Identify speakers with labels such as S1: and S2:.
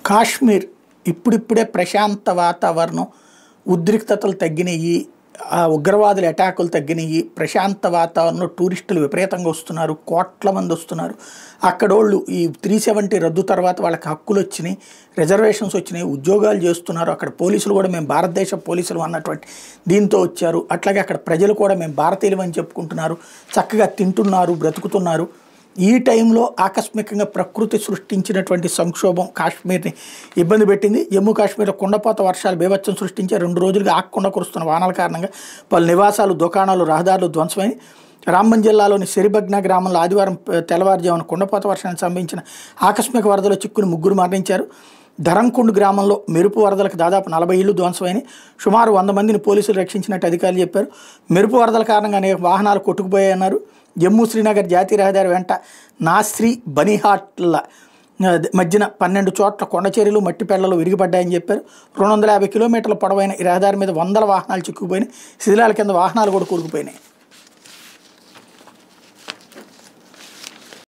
S1: కాశ్మీర్ ఇప్పుడిప్పుడే ప్రశాంత వాతావరణం, ఉద్రిక్తతలు తగ్గినాయి, ఉగ్రవాదుల అటాకులు తగ్గినాయి, ప్రశాంత వాతావరణంలో టూరిస్టులు విపరీతంగా వస్తున్నారు, కోట్ల మంది వస్తున్నారు. అక్కడోళ్ళు ఈ 370 రద్దు తర్వాత వాళ్ళకి హక్కులు వచ్చినాయి, రిజర్వేషన్స్ వచ్చినాయి, ఉద్యోగాలు చేస్తున్నారు. అక్కడ పోలీసులు కూడా మేము భారతదేశ పోలీసులు అన్నటువంటి దీంతో వచ్చారు. అట్లాగే అక్కడ ప్రజలు కూడా మేము భారతీయులు అని చెప్పుకుంటున్నారు, చక్కగా తింటున్నారు, బ్రతుకుతున్నారు. ఈ టైంలో ఆకస్మికంగా ప్రకృతి సృష్టించినటువంటి సంక్షోభం కాశ్మీర్ని ఇబ్బంది పెట్టింది. జమ్మూ కాశ్మీర్లో కుండపోత వర్షాలు బీభత్సం సృష్టించే 2 రోజులుగా ఆగకుండా కురుస్తున్న వానల కారణంగా పలు నివాసాలు, దుకాణాలు, రహదారులు ధ్వంసమై రాంబన్ జిల్లాలోని సెరిబగ్నా గ్రామంలో ఆదివారం తెల్లవారుజామున కుండపోత వర్షానికి సంభవించిన ఆకస్మిక వరదలో చిక్కుని 3 మరణించారు. ధరంకుండ్ గ్రామంలో మెరుపు వరదలకు దాదాపు 40 ఇళ్లు ధ్వంసమైనాయి. సుమారు 100 మందిని పోలీసులు రక్షించినట్టు అధికారులు చెప్పారు. మెరుపు వరదల కారణంగా అనేక వాహనాలు కొట్టుకుపోయాయన్నారు. జమ్మూ శ్రీనగర్ జాతీయ రహదారి వెంట నాస్రీ బనీహాట్ల మధ్యన 12 చోట్ల కొండచేరులు, మట్టి పెళ్లలు విరిగిపడ్డాయని చెప్పారు. 250 కిలోమీటర్ల పొడవైన ఈ రహదారి మీద వందల వాహనాలు చిక్కుకుపోయినాయి. శిథిలాల కింద వాహనాలు కూడా కూరుకుపోయినాయి.